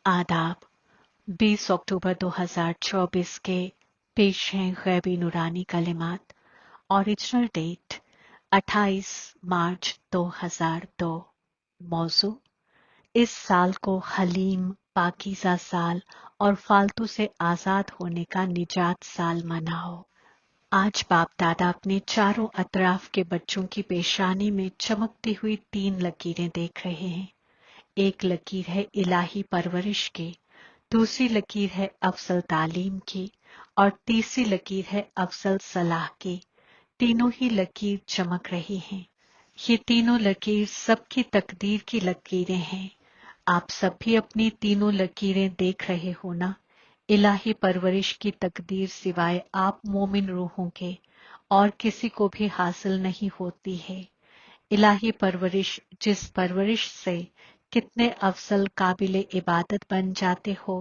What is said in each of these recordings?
आदाब। 20 अक्टूबर 2024 के पेश हैं गैबी नूरानी कलिमात। ओरिजिनल डेट 28 मार्च 2002। मौजू, इस साल को हलीम पाकीज़ा साल और फालतू से आजाद होने का निजात साल मनाओ। आज बाप दादा अपने चारों अतराफ के बच्चों की पेशानी में चमकती हुई 3 लकीरें देख रहे हैं। एक लकीर है इलाही परवरिश की, दूसरी लकीर है अफसल तालीम की और तीसरी लकीर है अफसल सलाह की। तीनों ही लकीर चमक रही हैं। ये तीनों लकीर सबकी तकदीर की लकीरें हैं। आप सब भी अपनी तीनों लकीरें देख रहे हो ना। इलाही परवरिश की तकदीर सिवाय आप मोमिन रूहों के और किसी को भी हासिल नहीं होती है। इलाही परवरिश, जिस परवरिश से कितने अफसल काबिल इबादत बन जाते हो।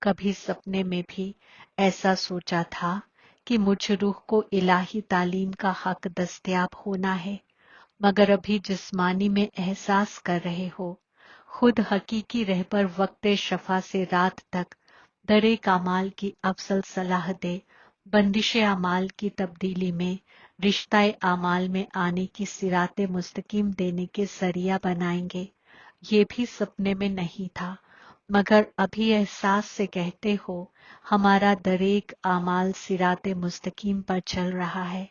कभी सपने में भी ऐसा सोचा था कि मुझ रूह को इलाही तालीम का हक दस्तयाब होना है, मगर अभी जिस्मानी में एहसास कर रहे हो। खुद हकीकी रह पर वक्त शफा से रात तक दरे कामाल की अफसल सलाह दे, बंदिश अमाल की तब्दीली में रिश्ता आमाल में आने की सिराते मुस्तकीम देने के जरिया बनाएंगे। ये भी सपने में नहीं था, मगर अभी एहसास से कहते हो हमारा दरेक आमाल सिराते मुस्तकीम पर चल रहा है।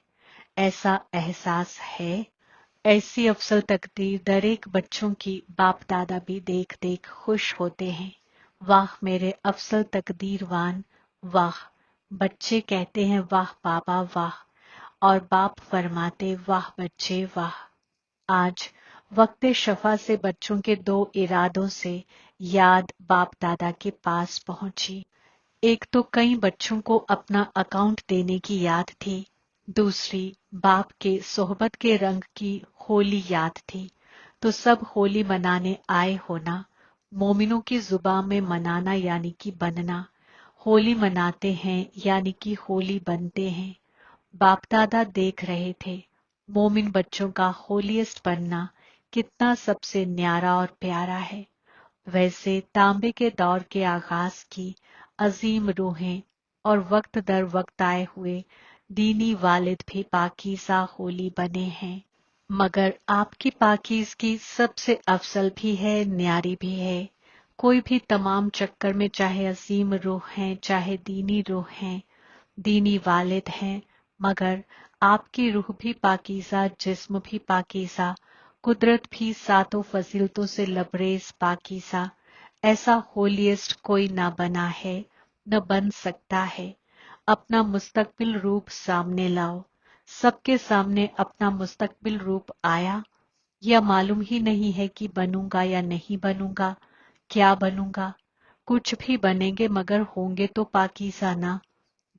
ऐसा एहसास है। ऐसी अफसल तकदीर दरेक बच्चों की बाप दादा भी देख देख खुश होते हैं। वाह मेरे अफसल तकदीरवान, वाह। बच्चे कहते हैं वाह बाबा वाह, और बाप फरमाते वाह बच्चे वाह। आज वक्त शफा से बच्चों के 2 इरादों से याद बाप दादा के पास पहुंची। एक तो कई बच्चों को अपना अकाउंट देने की याद थी, दूसरी बाप के सोहबत के रंग की होली याद थी। तो सब होली मनाने आए होना। मोमिनों की जुबान में मनाना यानी कि बनना। होली मनाते हैं यानी कि होली बनते हैं। बाप दादा देख रहे थे मोमिन बच्चों का होलीएस्ट बनना कितना सबसे न्यारा और प्यारा है। वैसे तांबे के दौर के आगाज की अजीम रूहें और वक्त दर वक्त आए हुए दीनी वालिद भी पाकीज़ा होली बने हैं, मगर आपकी पाकीज़गी सबसे अफसल भी है, न्यारी भी है। कोई भी तमाम चक्कर में चाहे अजीम रूह हैं, चाहे दीनी रूह हैं, दीनी वालिद हैं, मगर आपकी रूह भी पाकीज़ा, जिस्म भी पाकीज़ा, कुदरत भी सातों फजीलतों से लबरेज पाकीज़ा। ऐसा होलीएस्ट कोई ना बना है, न बन सकता है। अपना मुस्तकबिल रूप सामने लाओ। सबके सामने अपना मुस्तकबिल रूप आया, या मालूम ही नहीं है कि बनूंगा या नहीं बनूंगा, क्या बनूंगा। कुछ भी बनेंगे मगर होंगे तो पाकीज़ा ना।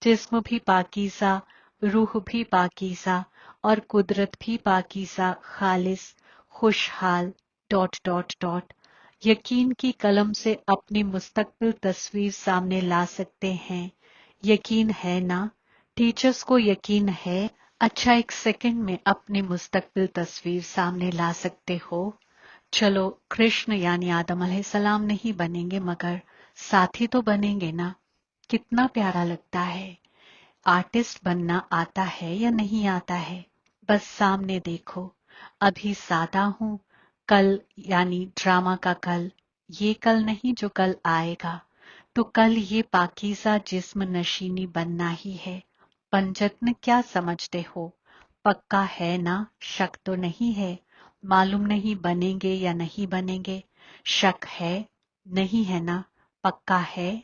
जिस्म भी पाकीज़ा, रूह भी पाकीज़ा और कुदरत भी पाकीज़ा, खालिस, खुशहाल डॉट डॉट डॉट। यकीन की कलम से अपनी मुस्तकबिल तस्वीर सामने ला सकते हैं। यकीन है ना? टीचर्स को यकीन है? अच्छा, एक सेकंड में अपनी मुस्तकबिल तस्वीर सामने ला सकते हो। चलो, कृष्ण यानी आदम अलैहिस्सलाम नहीं बनेंगे, मगर साथी तो बनेंगे ना। कितना प्यारा लगता है। आर्टिस्ट बनना आता है या नहीं आता है, बस सामने देखो। अभी सादा हूं, कल यानी ड्रामा का कल, ये कल नहीं जो कल आएगा, तो कल ये पाकीज़ा जिस्म नशीनी बनना ही है। पंजतन क्या समझते हो? पक्का है ना? शक तो नहीं है? मालूम नहीं बनेंगे या नहीं बनेंगे, शक है? नहीं है ना? पक्का है?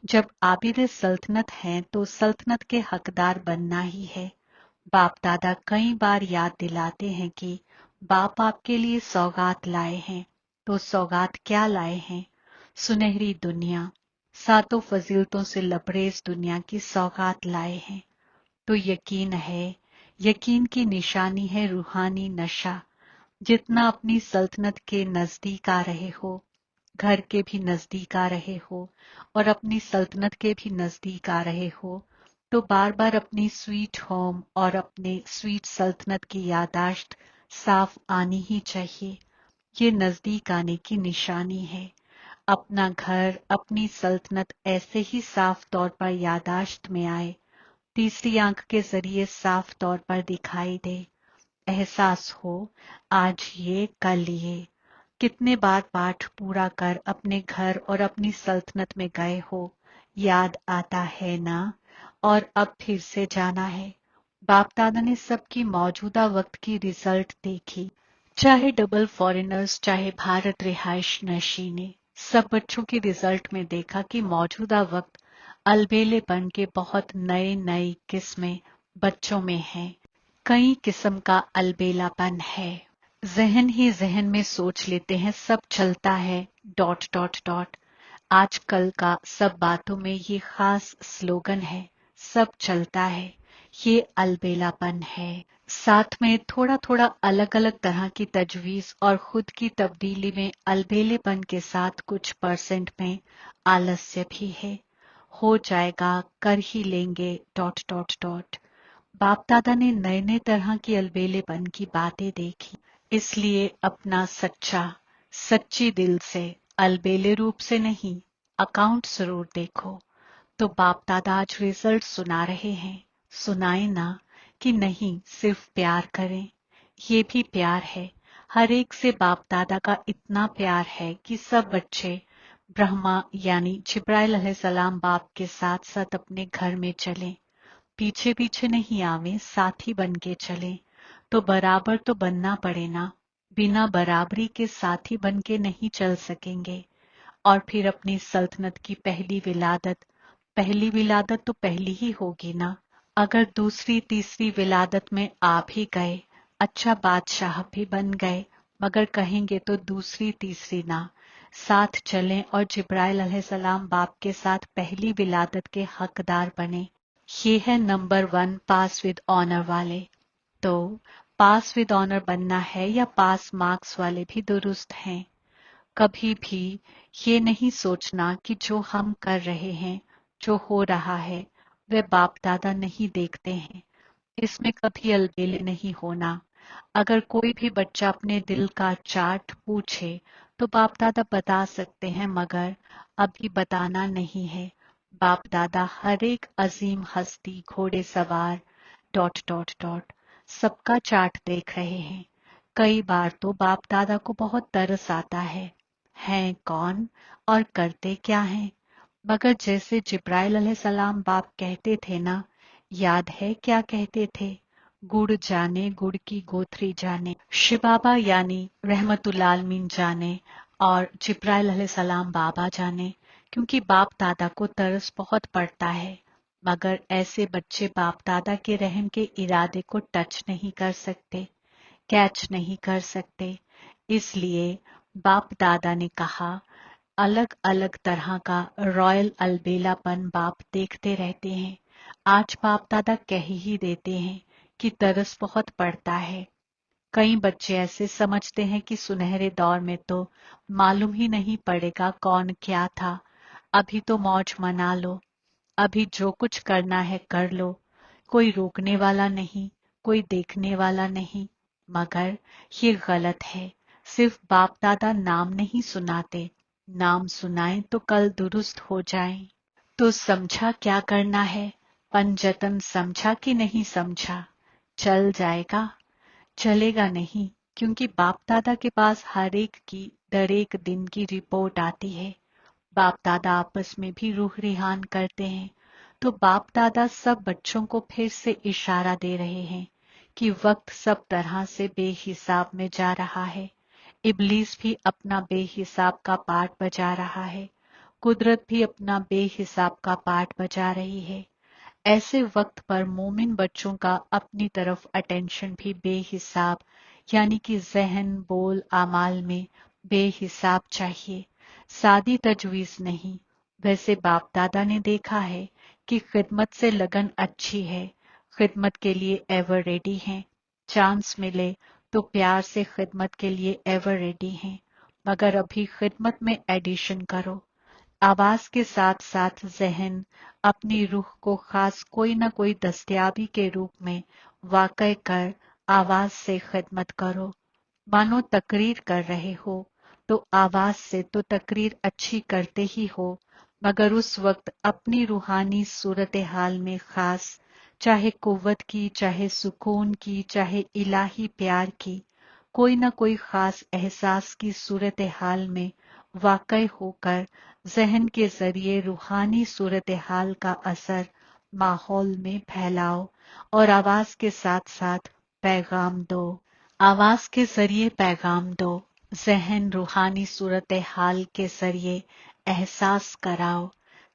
जब आबिद सल्तनत हैं तो सल्तनत के हकदार बनना ही है। बाप दादा कई बार याद दिलाते हैं कि बाप आपके लिए सौगात लाए हैं, तो सौगात क्या लाए हैं? सुनहरी दुनिया, सातों फजीलतों से लबरेज दुनिया की सौगात लाए हैं। तो यकीन है, यकीन की निशानी है रूहानी नशा। जितना अपनी सल्तनत के नजदीक आ रहे हो, घर के भी नजदीक आ रहे हो और अपनी सल्तनत के भी नजदीक आ रहे हो, तो बार बार अपनी स्वीट होम और अपने स्वीट सल्तनत की यादाश्त साफ आनी ही चाहिए। ये नजदीक आने की निशानी है। अपना घर, अपनी सल्तनत ऐसे ही साफ तौर पर यादाश्त में आए, तीसरी आंख के जरिए साफ तौर पर दिखाई दे, एहसास हो आज ये कल ये। कितने बार पाठ पूरा कर अपने घर और अपनी सल्तनत में गए हो, याद आता है ना, और अब फिर से जाना है। बाप दादा ने सबकी मौजूदा वक्त की रिजल्ट देखी, चाहे डबल फॉरेनर्स चाहे भारत रिहायश नशीने, सब बच्चों की रिजल्ट में देखा कि मौजूदा वक्त अलबेलेपन के बहुत नए नई किस्में बच्चों में हैं। कई किस्म का अलबेलापन है। जहन ही जहन में सोच लेते हैं सब चलता है डॉट डॉट डॉट। आजकल का सब बातों में ये खास स्लोगन है, सब चलता है। ये अलबेलापन है। साथ में थोड़ा थोड़ा अलग अलग तरह की तजवीज और खुद की तब्दीली में अलबेलेपन के साथ कुछ परसेंट में आलस्य भी है। हो जाएगा, कर ही लेंगे डॉट डॉट डॉट। बाप दादा ने नए नए तरह की अलबेलेपन की बातें देखी, इसलिए अपना सच्चा सच्ची दिल से, अलबेले रूप से नहीं, अकाउंट जरूर देखो। तो बाप दादा आज रिजल्ट सुना रहे हैं, सुनाए ना कि नहीं सिर्फ प्यार करें। ये भी प्यार है। हर एक से बाप दादा का इतना प्यार है कि सब बच्चे ब्रह्मा यानी जिब्राइल अलैहिस्सलाम बाप के साथ साथ अपने घर में चलें, पीछे पीछे नहीं आवे, साथी बन के चले। तो बराबर तो बनना पड़े ना, बिना बराबरी के साथी बन के नहीं चल सकेंगे। और फिर अपनी सल्तनत की पहली विलादत तो पहली ही होगी ना। अगर दूसरी तीसरी विलादत में आ भी गए, अच्छा बादशाह भी बन गए, मगर कहेंगे तो दूसरी तीसरी ना, साथ चलें और जिब्राइल अलैहिस्सलाम बाप के साथ पहली विलादत के हकदार बने। ये है नंबर 1 पास विद ऑनर वाले। तो पास विद ऑनर बनना है या पास मार्क्स वाले भी दुरुस्त हैं। कभी भी ये नहीं सोचना कि जो हम कर रहे हैं, जो हो रहा है, वह बाप दादा नहीं देखते हैं। इसमें कभी अलबेले नहीं होना। अगर कोई भी बच्चा अपने दिल का चार्ट पूछे तो बाप दादा बता सकते हैं, मगर अभी बताना नहीं है। बाप दादा हर एक अजीम हस्ती घोड़े सवार डॉट डॉट डॉट सबका चार्ट देख रहे हैं। कई बार तो बाप दादा को बहुत तरस आता है, हैं कौन और करते क्या हैं। मगर जैसे जिब्राइल अलैहिस्सलाम बाप कहते थे ना, याद है क्या कहते थे, गुड़ जाने गुड़ की गोथरी जाने, शिव बाबा यानी रहमतुल आलमीन जाने और जिब्राइल अलैहिस्सलाम बाबा जाने। क्योंकि बाप दादा को तरस बहुत पड़ता है, मगर ऐसे बच्चे बाप दादा के रहम के इरादे को टच नहीं कर सकते, कैच नहीं कर सकते। इसलिए बाप दादा ने कहा, अलग अलग तरह का रॉयल अलबेलापन बाप देखते रहते हैं। आज बाप दादा कह ही देते हैं कि तरस बहुत पड़ता है। कई बच्चे ऐसे समझते हैं कि सुनहरे दौर में तो मालूम ही नहीं पड़ेगा कौन क्या था, अभी तो मौज मना लो, अभी जो कुछ करना है कर लो, कोई रोकने वाला नहीं, कोई देखने वाला नहीं। मगर ये गलत है। सिर्फ बाप दादा नाम नहीं सुनाते, नाम सुनाएं तो कल दुरुस्त हो जाएं। तो समझा क्या करना है, पंजतन समझा कि नहीं समझा। चल जाएगा, चलेगा नहीं, क्योंकि बाप दादा के पास हर एक की दर एक दिन की रिपोर्ट आती है। बाप दादा आपस में भी रूह रिहान करते हैं। तो बाप दादा सब बच्चों को फिर से इशारा दे रहे हैं कि वक्त सब तरह से बेहिसाब में जा रहा है। इब्लीस भी अपना बेहिसाब का पार्ट बजा रहा है, कुदरत भी अपना बेहिसाब का पार्ट बजा रही है। ऐसे वक्त पर मोमिन बच्चों का अपनी तरफ अटेंशन भी बेहिसाब यानी कि जहन बोल आमाल में बेहिसाब चाहिए, सादी तजवीज नहीं। वैसे बाप दादा ने देखा है कि खिदमत से लगन अच्छी है, खिदमत के लिए एवर रेडी हैं, चांस मिले तो प्यार से खिदमत के लिए एवर रेडी हैं। मगर अभी खिदमत में एडिशन करो, आवाज के साथ साथ जहन अपनी रूह को खास कोई न कोई दस्तयाबी के रूप में वाकई कर आवाज से खिदमत करो, मानो तकरीर कर रहे हो, तो आवाज से तो तकरीर अच्छी करते ही हो, मगर उस वक्त अपनी रूहानी सूरत हाल में खास, चाहे कुव्वत की, चाहे सुकून की, चाहे इलाही प्यार की, कोई न कोई खास एहसास की सूरत हाल में वाक़ई होकर जहन के जरिए रूहानी सूरत हाल का असर माहौल में फैलाओ और आवाज के साथ साथ पैगाम दो। आवाज के जरिए पैगाम दो, जहन रूहानी सूरत हाल के जरिए एहसास कराओ।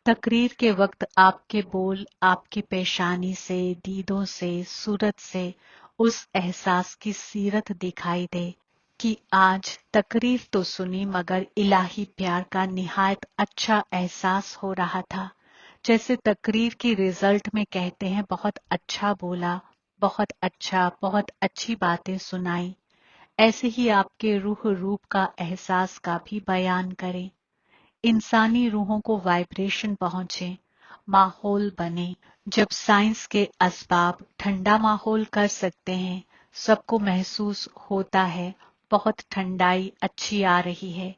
तकरीर के वक्त आपके बोल आपकी पेशानी से, दीदों से, सूरत से उस एहसास की सीरत दिखाई दे कि आज तकरीर तो सुनी मगर इलाही प्यार का निहायत अच्छा एहसास हो रहा था। जैसे तकरीर की रिजल्ट में कहते हैं बहुत अच्छा बोला, बहुत अच्छा, बहुत अच्छी बातें सुनाई। ऐसे ही आपके रूह रूप का एहसास का भी बयान करें। इंसानी रूहों को वाइब्रेशन पहुंचे, माहौल बने। जब साइंस के असबाब ठंडा माहौल कर सकते हैं, सबको महसूस होता है बहुत ठंडाई अच्छी आ रही है।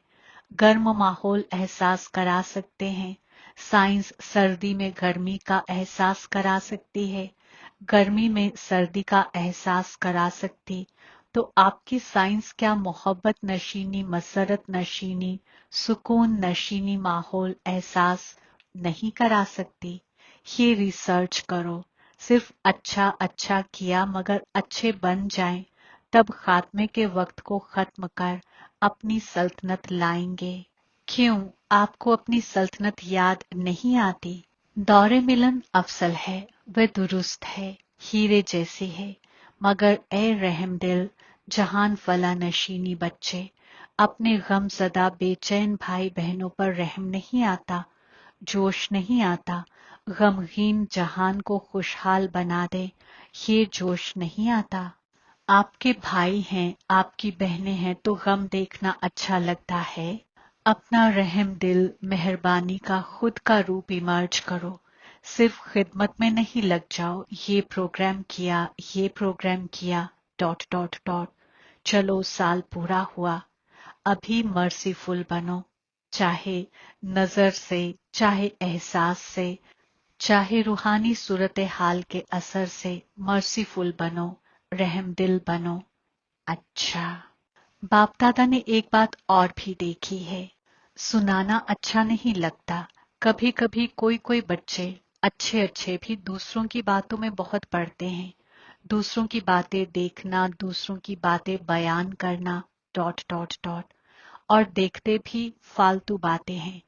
गर्म माहौल एहसास करा सकते हैं। साइंस सर्दी में गर्मी का एहसास करा सकती है, गर्मी में सर्दी का एहसास करा सकती। तो आपकी साइंस क्या मोहब्बत नशीनी, मसरत नशीनी, सुकून नशीनी माहौल एहसास नहीं करा सकती? ये रिसर्च करो। सिर्फ अच्छा अच्छा किया मगर अच्छे बन जाएं, तब खात्मे के वक्त को खत्म कर अपनी सल्तनत लाएंगे। क्यों आपको अपनी सल्तनत याद नहीं आती? दौरे मिलन अफसल है, वह दुरुस्त है, हीरे जैसी है, मगर ए रहम दिल जहान फला नशीनी बच्चे, अपने गम ज़दा बेचैन भाई बहनों पर रहम नहीं आता, जोश नहीं आता। गमगीन जहान को खुशहाल बना दे, ये जोश नहीं आता। आपके भाई हैं, आपकी बहनें हैं तो गम देखना अच्छा लगता है। अपना रहम दिल मेहरबानी का खुद का रूप इमर्ज करो। सिर्फ खिदमत में नहीं लग जाओ, ये प्रोग्राम किया, ये प्रोग्राम किया, डॉट डॉट डॉट। चलो साल पूरा हुआ, अभी मर्सीफुल बनो। चाहे नजर से, चाहे एहसास से, चाहे रूहानी सूरत हाल के असर से मर्सीफुल बनो, रहम दिल बनो। अच्छा, बाप दादा ने एक बात और भी देखी है। सुनाना अच्छा नहीं लगता, कभी कभी कोई कोई बच्चे अच्छे अच्छे भी दूसरों की बातों में बहुत पड़ते हैं। दूसरों की बातें देखना, दूसरों की बातें बयान करना, डॉट डॉट डॉट। और देखते भी फालतू बातें हैं।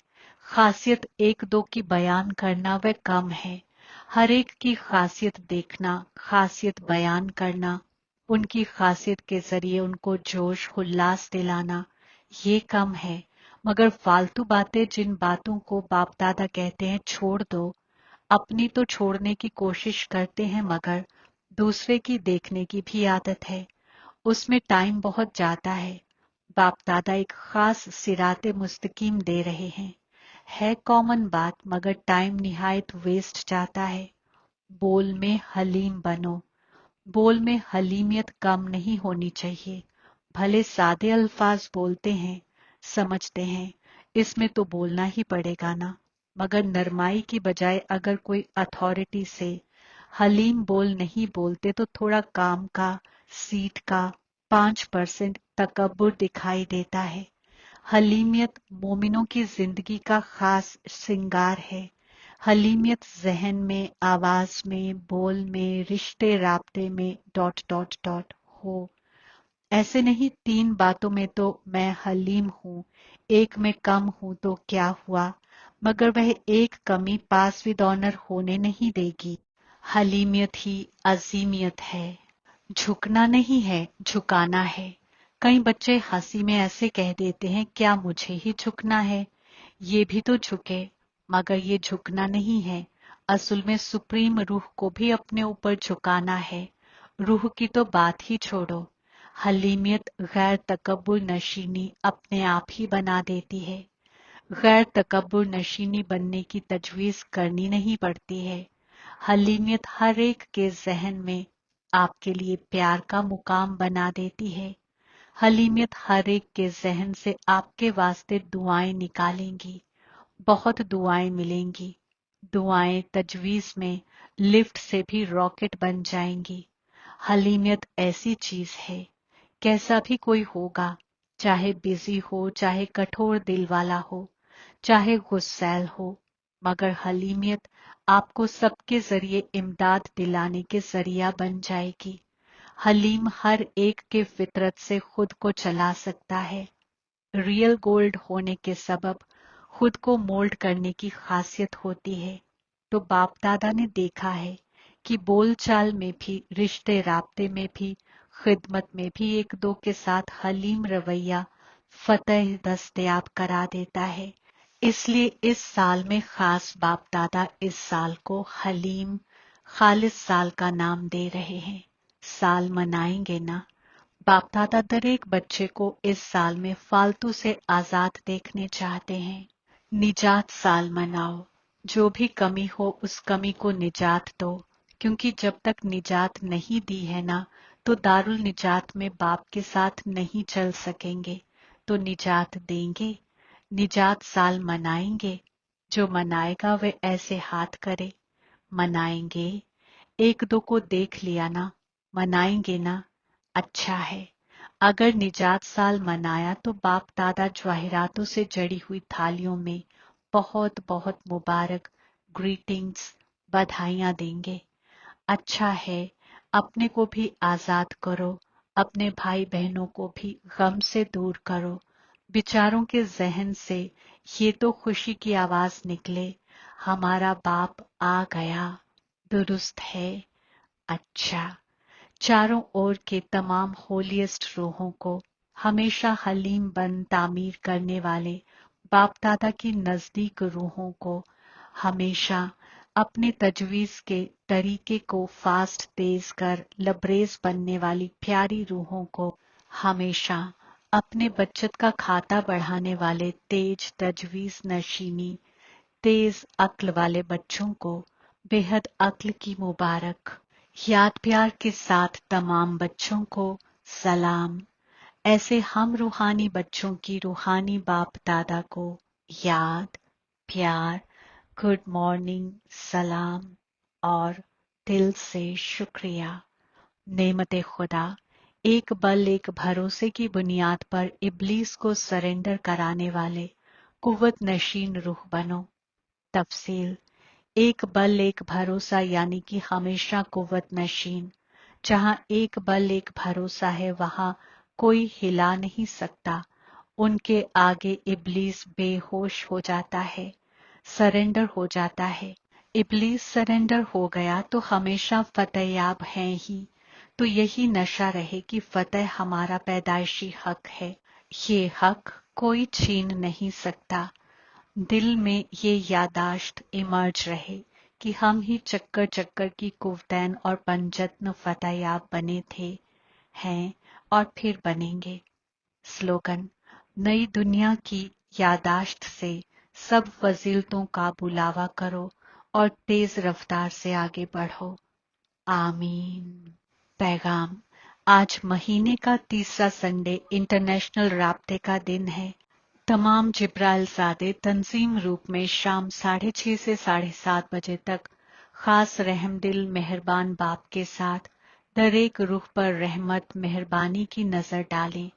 खासियत एक दो की बयान करना वह कम है। हर एक की खासियत देखना, खासियत बयान करना, उनकी खासियत के जरिए उनको जोश उल्लास दिलाना, ये कम है। मगर फालतू बातें, जिन बातों को बाप दादा कहते हैं छोड़ दो, अपनी तो छोड़ने की कोशिश करते हैं मगर दूसरे की देखने की भी आदत है, उसमें टाइम बहुत जाता है। बाप दादा एक खास सिराते मुस्तकीम दे रहे हैं, है कॉमन बात मगर टाइम निहायत वेस्ट जाता है। बोल में हलीम बनो। बोल में हलीमियत कम नहीं होनी चाहिए। भले सादे अल्फाज बोलते हैं, समझते हैं, इसमें तो बोलना ही पड़ेगा ना, मगर नरमाई की बजाय अगर कोई अथॉरिटी से हलीम बोल नहीं बोलते तो थोड़ा काम का, सीट का 5% तकब्बुर दिखाई देता है। हलीमियत मोमिनों की जिंदगी का खास श्रृंगार है। हलीमियत जहन में, आवाज में, बोल में, रिश्ते राब्ते में, डॉट डॉट डॉट हो। ऐसे नहीं 3 बातों में तो मैं हलीम हूं, एक में कम हूं तो क्या हुआ, मगर वह एक कमी पास विद ऑनर होने नहीं देगी। हलीमियत ही अजीमियत है। झुकना नहीं है, झुकाना है। कई बच्चे हंसी में ऐसे कह देते हैं क्या मुझे ही झुकना है, ये भी तो झुके, मगर ये झुकना नहीं है। असल में सुप्रीम रूह को भी अपने ऊपर झुकाना है। रूह की तो बात ही छोड़ो। हलीमियत गैर तकब्बुर नशीनी अपने आप ही बना देती है। गैर तकब्बुर नशीनी बनने की तजवीज करनी नहीं पड़ती है। हलीमियत हर एक के जहन में आपके लिए प्यार का मुकाम बना देती है। हलीमियत हर एक के जहन से आपके वास्ते दुआएं निकालेंगी। बहुत दुआएं मिलेंगी। दुआएं तजवीज में लिफ्ट से भी रॉकेट बन जाएंगी। हलीमियत ऐसी चीज है, कैसा भी कोई होगा, चाहे बिजी हो, चाहे कठोर दिल वाला हो, चाहे गुस्सैल हो, मगर हलीमियत आपको सबके जरिए इमदाद दिलाने के जरिया बन जाएगी। हलीम हर एक के फितरत से खुद को चला सकता है। रियल गोल्ड होने के सबब खुद को मोल्ड करने की खासियत होती है। तो बाप दादा ने देखा है कि बोलचाल में भी, रिश्ते राब्ते में भी, खिदमत में भी एक दो के साथ हलीम रवैया फतेह दस्तयाब करा देता है। इसलिए इस साल में खास बाप दादा इस साल को हलीम खालिस साल का नाम दे रहे हैं। साल मनाएंगे ना। बाप दादा दर एक बच्चे को इस साल में फालतू से आजाद देखने चाहते हैं। निजात साल मनाओ। जो भी कमी हो उस कमी को निजात दो, क्योंकि जब तक निजात नहीं दी है ना, तो दारुल निजात में बाप के साथ नहीं चल सकेंगे। तो निजात देंगे। निजात साल मनाएंगे। जो मनाएगा वे ऐसे हाथ करे। मनाएंगे। एक दो को देख लिया ना, मनाएंगे ना। अच्छा है। अगर निजात साल मनाया तो बाप दादा जवाहिरातों से जड़ी हुई थालियों में बहुत बहुत मुबारक, ग्रीटिंग्स, बधाइयां देंगे। अच्छा है। अपने को भी आजाद करो, अपने भाई बहनों को भी गम से दूर करो। विचारों के जहन से ये तो खुशी की आवाज निकले, हमारा बाप आ गया। दुरुस्त है। अच्छा। चारों ओर के तमाम होलीएस्ट रूहों को हमेशा हलीम बन तामीर करने वाले बाप दादा की नजदीक रूहों को हमेशा अपने तजवीज के तरीके को फास्ट तेज कर लबरेज बनने वाली प्यारी रूहों को हमेशा अपने बचत का खाता बढ़ाने वाले तेज तजवीज नशीनी तेज अक्ल वाले बच्चों को बेहद अक्ल की मुबारक। याद प्यार के साथ तमाम बच्चों को सलाम। ऐसे हम रूहानी बच्चों की रूहानी बाप दादा को याद, प्यार, गुड मॉर्निंग, सलाम और दिल से शुक्रिया। नेमते खुदा, एक बल एक भरोसे की बुनियाद पर इब्लीस को सरेंडर कराने वाले कुव्वत नशीन रूह बनो। तफसील, एक बल एक भरोसा यानी कि हमेशा कुव्वत नशीन। जहां एक बल एक भरोसा है वहां कोई हिला नहीं सकता। उनके आगे इब्लीस बेहोश हो जाता है, सरेंडर हो जाता है। इब्लीस सरेंडर हो गया तो हमेशा फतेहयाब हैं ही। तो यही नशा रहे कि फतेह हमारा पैदाइशी हक है। ये हक कोई छीन नहीं सकता। दिल में ये यादाश्त इमर्ज रहे कि हम ही चक्कर चक्कर की कुव्वतैन और पंजतन फतेहयाब बने थे, हैं और फिर बनेंगे। स्लोगन, नई दुनिया की यादाश्त से सब फजीलतों का बुलावा करो और तेज रफ्तार से आगे बढ़ो। आमीन। पैगाम, आज महीने का तीसरा संडे इंटरनेशनल राब्ते का दिन है। तमाम जिब्राइल ज़ादे तंजीम रूप में शाम 6:30 से 7:30 बजे तक खास रहमदिल मेहरबान बाप के साथ दर एक रूह पर रहमत मेहरबानी की नजर डालें।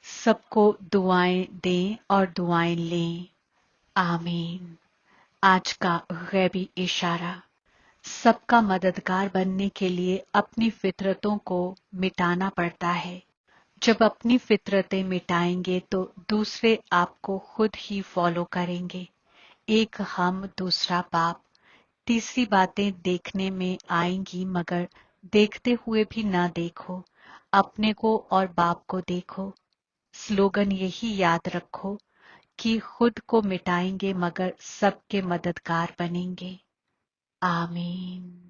सबको दुआएं दें और दुआएं लें। आमीन। आज का गैबी इशारा, सबका मददगार बनने के लिए अपनी फितरतों को मिटाना पड़ता है। जब अपनी फितरतें मिटाएंगे तो दूसरे आपको खुद ही फॉलो करेंगे। एक हम, दूसरा बाप। तीसरी बातें देखने में आएंगी मगर देखते हुए भी ना देखो, अपने को और बाप को देखो। स्लोगन यही याद रखो कि खुद को मिटाएंगे मगर सबके मददगार बनेंगे। आमीन।